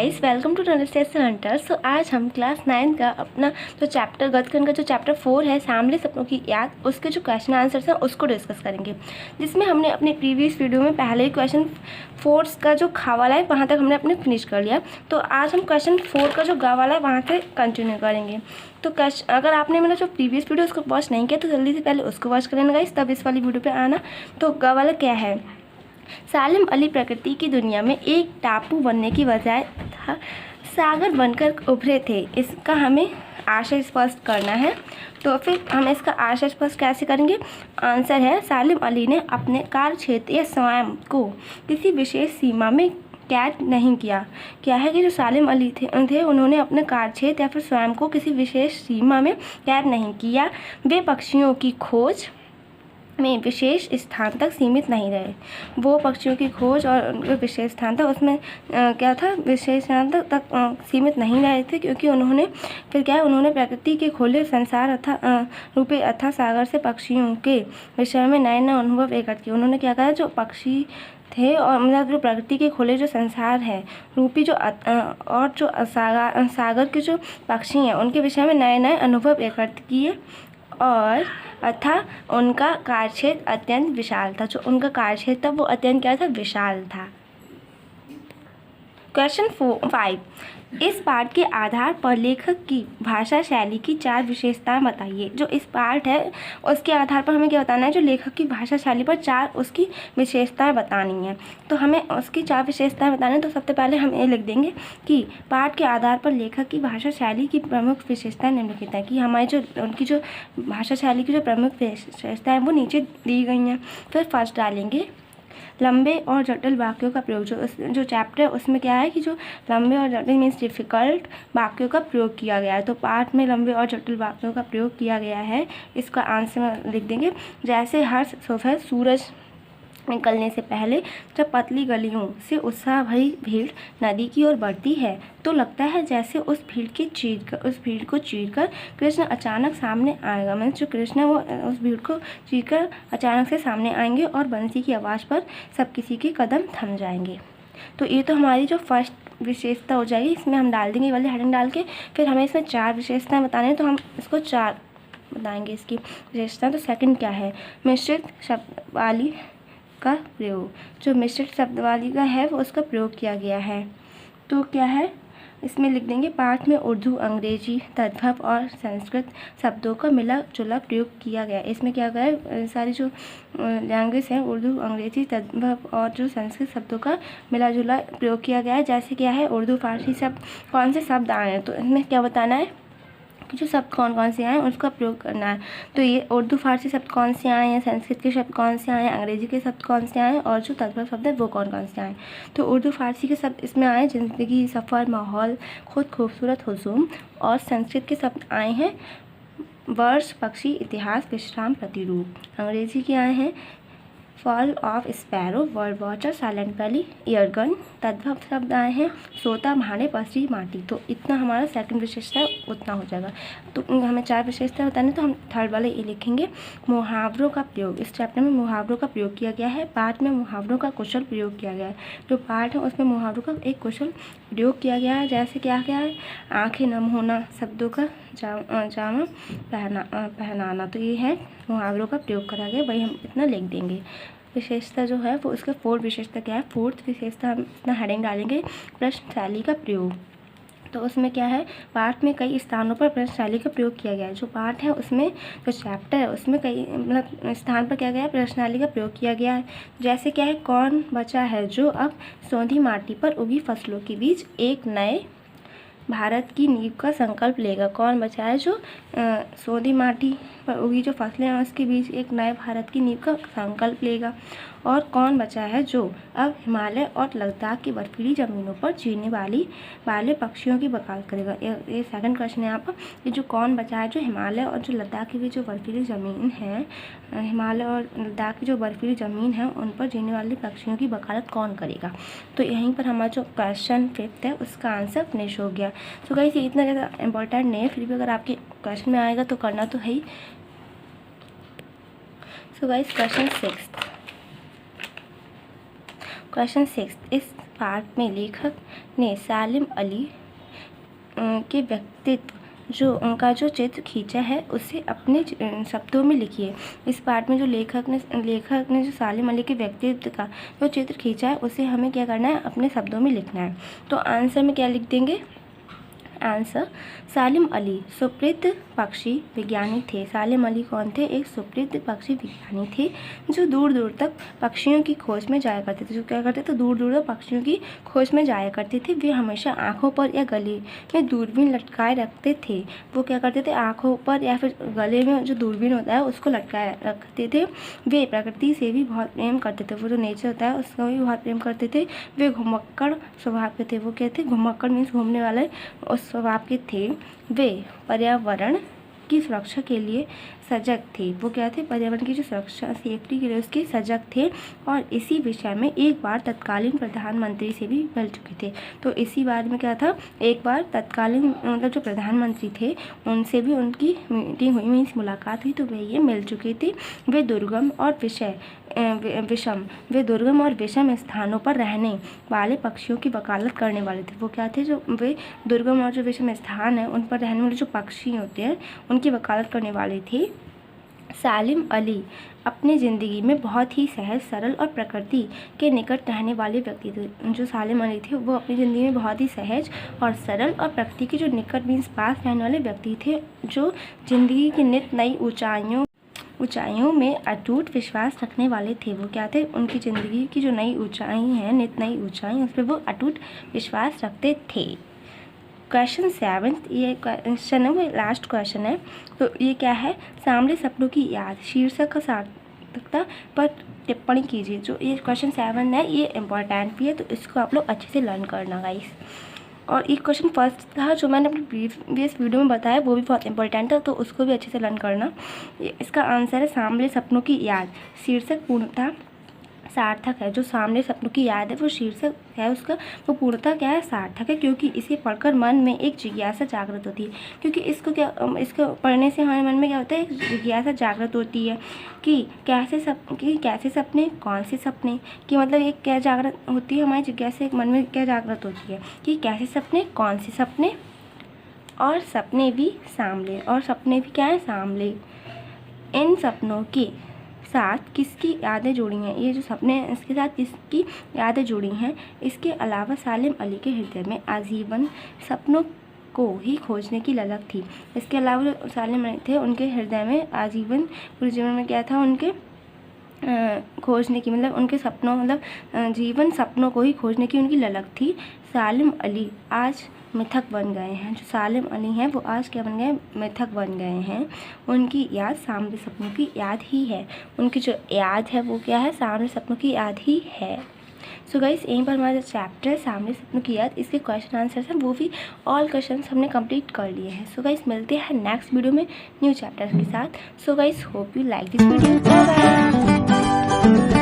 Guys, welcome to translation hunter. So आज हम class 9 का अपना जो चैप्टर गद्यखंड का जो चैप्टर 4 है सांवले सपनों की याद, उसके जो क्वेश्चन आंसर्स हैं उसको डिस्कस करेंगे। जिसमें हमने अपने प्रीवियस वीडियो में पहले ही क्वेश्चन 4 का जो खा वाला है वहाँ तक हमने अपने फिनिश कर लिया। तो आज हम क्वेश्चन 4 का जो गा वाला है वहाँ से कंटिन्यू करेंगे। तो अगर आपने मेरा जो प्रीवियस वीडियो उसको वॉच नहीं किया तो जल्दी से पहले उसको वॉच कर लेना गाइस, तब इस वाली वीडियो पर आना। तो गा वाला क्या है? सालिम अली प्रकृति की दुनिया में एक टापू बनने की बजाय सागर बनकर उभरे थे। इसका हमें आशय स्पष्ट करना है। तो फिर हम इसका आशय स्पष्ट कैसे करेंगे? आंसर है, सालिम अली ने अपने कार्य क्षेत्र या स्वयं को किसी विशेष सीमा में कैद नहीं किया। क्या है कि जो सालिम अली थे उन्होंने अपने कार्य क्षेत्र या फिर स्वयं को किसी विशेष सीमा में कैद नहीं किया। वे पक्षियों की खोज में विशेष स्थान तक सीमित नहीं रहे। वो पक्षियों की खोज और उनके विशेष स्थान तक उसमें क्या था, विशेष स्थान तक सीमित नहीं रहे थे, क्योंकि उन्होंने फिर क्या है, उन्होंने प्रकृति के खुले संसार रूपे अथा सागर से पक्षियों के विषय में नए नए अनुभव एकत्र किए। उन्होंने क्या कहा, जो पक्षी थे और मतलब जो प्रकृति के खुले जो संसार है रूपी जो और जो सागर के जो पक्षी हैं उनके विषय में नए नए अनुभव एकत्र किए। और अथा उनका कार्यक्षेत्र अत्यंत विशाल था। जो उनका कार्यक्षेत्र था वो अत्यंत क्या था, विशाल था। क्वेश्चन 5, इस पाठ के आधार पर लेखक की भाषा शैली की 4 विशेषताएं बताइए। जो इस पाठ है उसके आधार पर हमें क्या बताना है, जो लेखक की भाषा शैली पर 4 उसकी विशेषताएं बतानी है। तो हमें उसकी 4 विशेषताएं बतानी है। तो सबसे पहले हम ये लिख देंगे कि पाठ के आधार पर लेखक की भाषा शैली की प्रमुख विशेषताएं निम्नलिखित है। कि हमारी जो उनकी जो भाषा शैली की जो प्रमुख विशेषताएं वो नीचे दी गई हैं। फिर फर्स्ट डालेंगे लंबे और जटिल वाक्यों का प्रयोग। जो चैप्टर है उसमें क्या है कि जो लंबे और जटिल मीन्स डिफ़िकल्ट वाक्यों का प्रयोग किया गया है। तो पाठ में लंबे और जटिल वाक्यों का प्रयोग किया गया है। इसका आंसर लिख देंगे, जैसे हर सुबह सूरज निकलने से पहले जब पतली गलियों से उत्साह भरी भीड़ नदी की ओर बढ़ती है तो लगता है जैसे उस भीड़ को चीरकर कृष्ण अचानक सामने आएगा। मतलब जो कृष्ण है वो उस भीड़ को चीरकर अचानक से सामने आएंगे और बंसी की आवाज़ पर सब किसी के कदम थम जाएंगे। तो ये तो हमारी जो फर्स्ट विशेषता हो जाएगी। इसमें हम डाल देंगे वाली हेडिंग डाल के। फिर हमें इसमें 4 विशेषताएँ बतानी है, तो हम इसको 4 बताएंगे इसकी विशेषता। तो सेकंड क्या है, मिश्रित शब्दावली का प्रयोग। जो मिश्रित शब्दावली का है वो उसका प्रयोग किया गया है। तो क्या है, इसमें लिख देंगे, पाठ में उर्दू, अंग्रेजी, तद्भव और संस्कृत शब्दों का मिला जुला प्रयोग किया गया। इसमें क्या गया है, सारी जो लैंग्वेज है उर्दू, अंग्रेजी, तद्भव और जो संस्कृत शब्दों का मिला जुला प्रयोग किया गया है। जैसे क्या है, उर्दू फारसी शब्द कौन से शब्द आए हैं, तो इसमें क्या बताना है कि जो शब्द कौन कौन से आए हैं उसका प्रयोग करना है। तो ये उर्दू फारसी शब्द कौन से आए हैं, संस्कृत के शब्द कौन से आए हैं, अंग्रेजी के शब्द कौन से आए हैं और जो तद्भव शब्द है वो कौन कौन से आए हैं। तो उर्दू फारसी के शब्द इसमें आए ज़िंदगी, सफ़र, माहौल, खुद, खूबसूरत, हुजूम। और संस्कृत के शब्द आए हैं वर्ष, पक्षी, इतिहास, विश्राम, प्रतिरूप। अंग्रेजी के आए हैं fall of sparrow, world water, silent valley, ईयरगन। तद्भव शब्द आए हैं सोता, भाड़े, पसरी, माटी। तो इतना हमारा सेकंड विशेषता है, उतना हो जाएगा। तो हमें 4 विशेषता बताने, तो हम थर्ड वाले ये लिखेंगे, मुहावरों का प्रयोग। इस चैप्टर में मुहावरों का प्रयोग किया गया है। पाठ में मुहावरों का कुशल प्रयोग किया गया है। जो पाठ है उसमें मुहावरों का एक कुशल प्रयोग किया गया है। जैसे क्या क्या है, आँखें नम होना, शब्दों का जामा पहनाना। तो ये है मुहावरों का प्रयोग करा गया, वही हम इतना लिख देंगे। विशेषता जो है वो उसका 4th विशेषता क्या है, 4th विशेषता हम इतना हेडिंग डालेंगे, प्रश्न शैली का प्रयोग। तो उसमें क्या है, पाठ में कई स्थानों पर प्रश्न शैली का प्रयोग किया गया है। जो पाठ है उसमें जो चैप्टर है उसमें कई मतलब स्थान पर क्या गया है, प्रश्न शैली का प्रयोग किया गया है। जैसे क्या है, कौन बचा है जो अब सौंधी माटी पर उगी फसलों के बीच एक नए भारत की नींव का संकल्प लेगा। कौन बचा है जो सौंधी माटी पर उगी जो फसलें हैं उसके बीच एक नए भारत की नींव का संकल्प लेगा। और कौन बचा है जो अब हिमालय और लद्दाख की बर्फीली ज़मीनों पर जीने वाले पक्षियों की वकालत करेगा। ये सेकंड क्वेश्चन है यहाँ पर, ये जो कौन बचा है जो हिमालय और जो लद्दाख की भी जो बर्फीली ज़मीन है, हिमालय और लद्दाख की जो बर्फीली ज़मीन है उन पर जीने वाले पक्षियों की वकालत कौन करेगा। तो यहीं पर हमारा जो क्वेश्चन 5th है उसका आंसर फिनिश हो गया। तो गाइस ये इतना ज़्यादा इंपॉर्टेंट नहीं है, फिर भी अगर आपके क्वेश्चन में आएगा तो करना तो है ही। सो गाइस क्वेश्चन 6, इस पार्ट में लेखक ने सालिम अली के व्यक्तित्व जो उनका जो चित्र खींचा है उसे अपने शब्दों में लिखिए। इस पार्ट में जो लेखक ने जो सालिम अली के व्यक्तित्व का जो चित्र खींचा है उसे हमें क्या करना है, अपने शब्दों में लिखना है। तो आंसर में क्या लिख देंगे, आंसर सालिम अली सुप्रसिद्ध पक्षी विज्ञानी थे। सालिम अली कौन थे, एक सुप्रसिद्ध पक्षी विज्ञानी थे जो दूर दूर तक पक्षियों की खोज में जाया करते थे। जो क्या करते थे, दूर दूर तक पक्षियों की खोज में जाया करते थे। वे हमेशा आँखों पर या गले में दूरबीन लटकाए रखते थे। वो क्या करते थे, आँखों पर या फिर गले में जो दूरबीन होता है उसको लटकाए रखते थे। वे प्रकृति से भी बहुत प्रेम करते थे, वो जो नेचर होता है उसको भी बहुत प्रेम करते थे। वे घुमक्कड़ स्वभाव के थे। वो क्या थे, घुमक्कड़ मीन्स घूमने वाले उस स्वभाव के थे। वे पर्यावरण की सुरक्षा के लिए सजग थे। वो क्या थे, पर्यावरण की जो सुरक्षा सेफ्टी के लिए उसके सजग थे। और इसी विषय में एक बार तत्कालीन प्रधानमंत्री से भी मिल चुके थे। तो इसी बारे में क्या था, एक बार तत्कालीन मतलब जो प्रधानमंत्री थे उनसे भी उनकी मीटिंग हुई, मीन्स मुलाकात हुई। तो वे ये मिल चुके थे। वे दुर्गम और दुर्गम और विषम स्थानों पर रहने वाले पक्षियों की वकालत करने वाले थे। वो क्या थे, जो वे दुर्गम और जो विषम स्थान है उन पर रहने वाले जो पक्षी होते हैं उनकी वकालत करने वाले थे। सालिम अली अपनी ज़िंदगी में बहुत ही सहज, सरल और प्रकृति के निकट रहने वाले व्यक्ति थे। जो सालिम अली थे वो अपनी ज़िंदगी में बहुत ही सहज और सरल और प्रकृति के जो निकट मीन्स पास रहने वाले व्यक्ति थे, जो ज़िंदगी की नित नई ऊंचाइयों में अटूट विश्वास रखने वाले थे। वो क्या थे, उनकी ज़िंदगी की जो नई ऊंचाई है, नित नई ऊंचाई, उस पर वो अटूट विश्वास रखते थे। क्वेश्चन 7, ये क्वेश्चन है, वो लास्ट क्वेश्चन है। तो ये क्या है, सामने सपनों की याद शीर्षक का सार्थकता पर टिप्पणी कीजिए। जो ये क्वेश्चन 7 है ये इम्पोर्टेंट भी है, तो इसको आप लोग अच्छे से लर्न करना गाइस। और एक क्वेश्चन फर्स्ट था जो मैंने अपनी प्रीवियस वीडियो में बताया, वो भी बहुत इंपॉर्टेंट था, तो उसको भी अच्छे से लर्न करना। इसका आंसर है सामने सपनों की याद शीर्षक पूर्णतः सार्थक है। जो सामने सपनों की याद है वो शीर्षक है उसका, वो पूर्णतः क्या है, सार्थक है, क्योंकि इसे पढ़कर मन में एक जिज्ञासा जागृत होती है। क्योंकि इसको पढ़ने से हमारे मन में क्या होता है, एक जिज्ञासा जागृत होती है कि कैसे सपने, कौन से सपने, कि मतलब एक क्या जागृत होती है, हमारी जिज्ञासा एक मन में क्या जागृत होती है कि कैसे सपने, कौन से सपने, और सपने भी सामले, और सपने भी क्या है, सामले। इन सपनों के साथ किसकी यादें जुड़ी हैं, ये जो सपने हैं इसके साथ किसकी यादें जुड़ी हैं। इसके अलावा सालिम अली के हृदय में आजीवन सपनों को ही खोजने की ललक थी। इसके अलावा जो सालिम अली थे उनके हृदय में आजीवन पूरे जीवन में क्या था, उनके खोजने की मतलब उनके सपनों मतलब जीवन सपनों को ही खोजने की उनकी ललक थी। सालिम अली आज मिथक बन गए हैं। जो सालिम अली हैं वो आज क्या बन गए, मिथक बन गए हैं। उनकी याद सामने सपनों की याद ही है। उनकी जो याद है वो क्या है, सामने सपनों की याद ही है। सो गाइस, यहीं पर हमारा चैप्टर सामने सपनों की याद, इसके क्वेश्चन आंसर्स हैं वो भी ऑल क्वेश्चन हमने कंप्लीट कर लिए हैं। सो गाइस, मिलते हैं नेक्स्ट वीडियो में न्यू चैप्टर के साथ। So guys, hope you like this video. Bye bye.